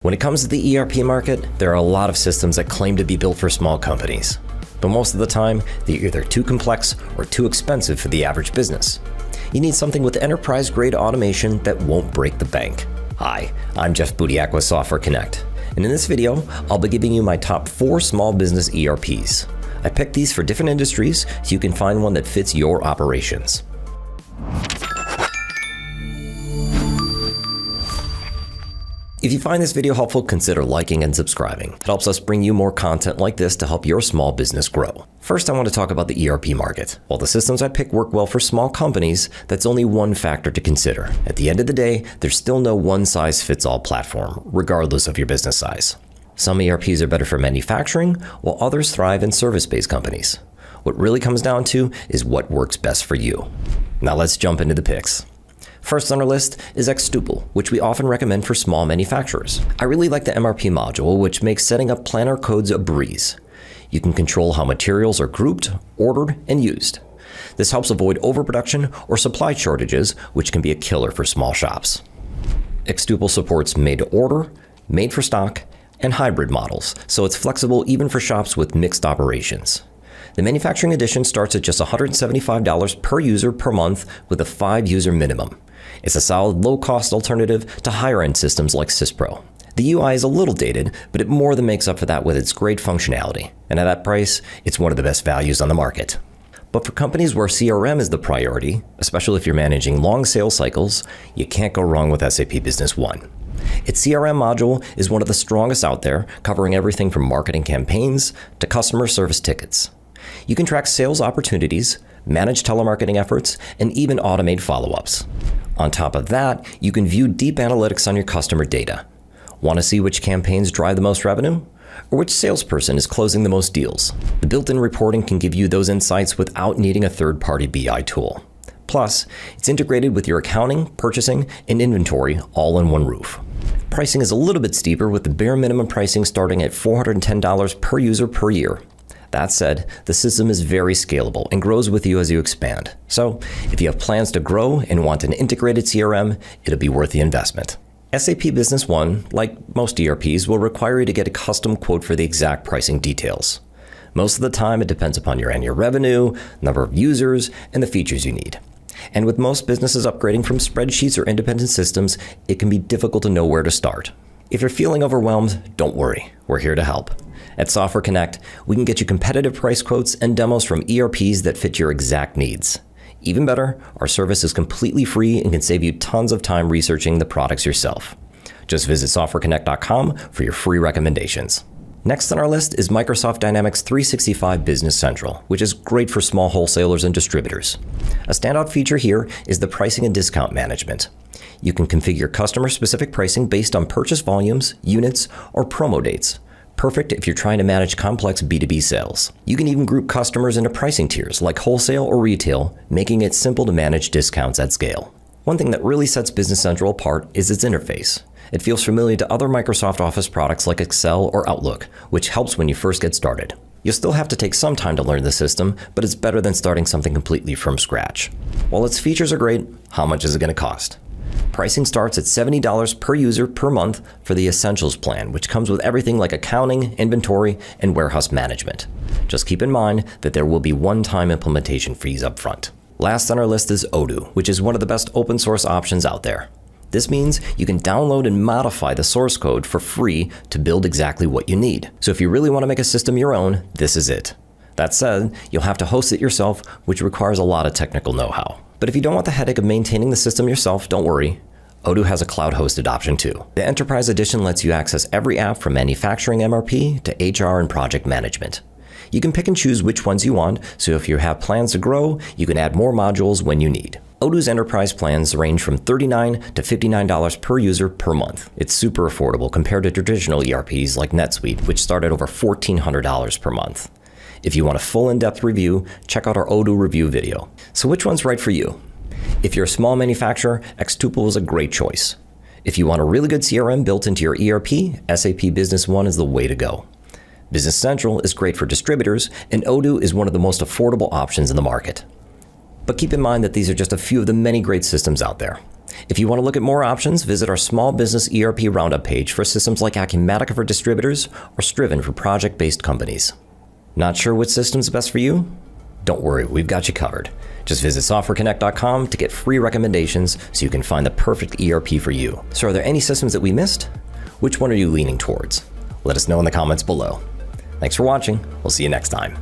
When it comes to the ERP market, there are a lot of systems that claim to be built for small companies. But most of the time, they're either too complex or too expensive for the average business. You need something with enterprise-grade automation that won't break the bank. Hi, I'm Jeff Budiak with Software Connect, and in this video, I'll be giving you my top 4 small business ERPs. I picked these for different industries so you can find one that fits your operations. If you find this video helpful, consider liking and subscribing. It helps us bring you more content like this to help your small business grow. First, I want to talk about the ERP market. While the systems I pick work well for small companies, that's only one factor to consider. At the end of the day, there's still no one-size-fits-all platform, regardless of your business size. Some ERPs are better for manufacturing, while others thrive in service-based companies. What really comes down to is what works best for you. Now let's jump into the picks. First on our list is Xtuple, which we often recommend for small manufacturers. I really like the MRP module, which makes setting up planner codes a breeze. You can control how materials are grouped, ordered, and used. This helps avoid overproduction or supply shortages, which can be a killer for small shops. Xtuple supports made-to-order, made-for-stock, and hybrid models, so it's flexible even for shops with mixed operations. The manufacturing edition starts at just $175 per user per month with a 5-user minimum. It's a solid low-cost alternative to higher-end systems like SysPro. The UI is a little dated, but it more than makes up for that with its great functionality. And at that price, it's one of the best values on the market. But for companies where CRM is the priority, especially if you're managing long sales cycles, you can't go wrong with SAP Business One. Its CRM module is one of the strongest out there, covering everything from marketing campaigns to customer service tickets. You can track sales opportunities, manage telemarketing efforts, and even automate follow-ups. On top of that, you can view deep analytics on your customer data. Want to see which campaigns drive the most revenue? Or which salesperson is closing the most deals? The built-in reporting can give you those insights without needing a third-party BI tool. Plus, it's integrated with your accounting, purchasing, and inventory all in one roof. Pricing is a little bit steeper, with the bare minimum pricing starting at $410 per user per year. That said, the system is very scalable and grows with you as you expand. So, if you have plans to grow and want an integrated CRM, it'll be worth the investment. SAP Business One, like most ERPs, will require you to get a custom quote for the exact pricing details. Most of the time, it depends upon your annual revenue, number of users, and the features you need. And with most businesses upgrading from spreadsheets or independent systems, it can be difficult to know where to start. If you're feeling overwhelmed, don't worry. We're here to help. At Software Connect, we can get you competitive price quotes and demos from ERPs that fit your exact needs. Even better, our service is completely free and can save you tons of time researching the products yourself. Just visit softwareconnect.com for your free recommendations. Next on our list is Microsoft Dynamics 365 Business Central, which is great for small wholesalers and distributors. A standout feature here is the pricing and discount management. You can configure customer-specific pricing based on purchase volumes, units, or promo dates. Perfect if you're trying to manage complex B2B sales. You can even group customers into pricing tiers like wholesale or retail, making it simple to manage discounts at scale. One thing that really sets Business Central apart is its interface. It feels familiar to other Microsoft Office products like Excel or Outlook, which helps when you first get started. You'll still have to take some time to learn the system, but it's better than starting something completely from scratch. While its features are great, how much is it going to cost? Pricing starts at $70 per user per month for the Essentials plan, which comes with everything like accounting, inventory, and warehouse management. Just keep in mind that there will be one-time implementation fees up front. Last on our list is Odoo, which is one of the best open source options out there. This means you can download and modify the source code for free to build exactly what you need. So if you really want to make a system your own, this is it. That said, you'll have to host it yourself, which requires a lot of technical know-how. But if you don't want the headache of maintaining the system yourself, don't worry. Odoo has a cloud-hosted option too. The Enterprise Edition lets you access every app from manufacturing MRP to HR and project management. You can pick and choose which ones you want, so if you have plans to grow, you can add more modules when you need. Odoo's enterprise plans range from $39 to $59 per user per month. It's super affordable compared to traditional ERPs like NetSuite, which start at over $1,400 per month. If you want a full in-depth review, check out our Odoo review video. So which one's right for you? If you're a small manufacturer, Xtuple is a great choice. If you want a really good CRM built into your ERP, SAP Business One is the way to go. Business Central is great for distributors, and Odoo is one of the most affordable options in the market. But keep in mind that these are just a few of the many great systems out there. If you want to look at more options, visit our Small Business ERP Roundup page for systems like Acumatica for distributors or Striven for project-based companies. Not sure which system's best for you? Don't worry, we've got you covered. Just visit softwareconnect.com to get free recommendations so you can find the perfect ERP for you. So are there any systems that we missed? Which one are you leaning towards? Let us know in the comments below. Thanks for watching. We'll see you next time.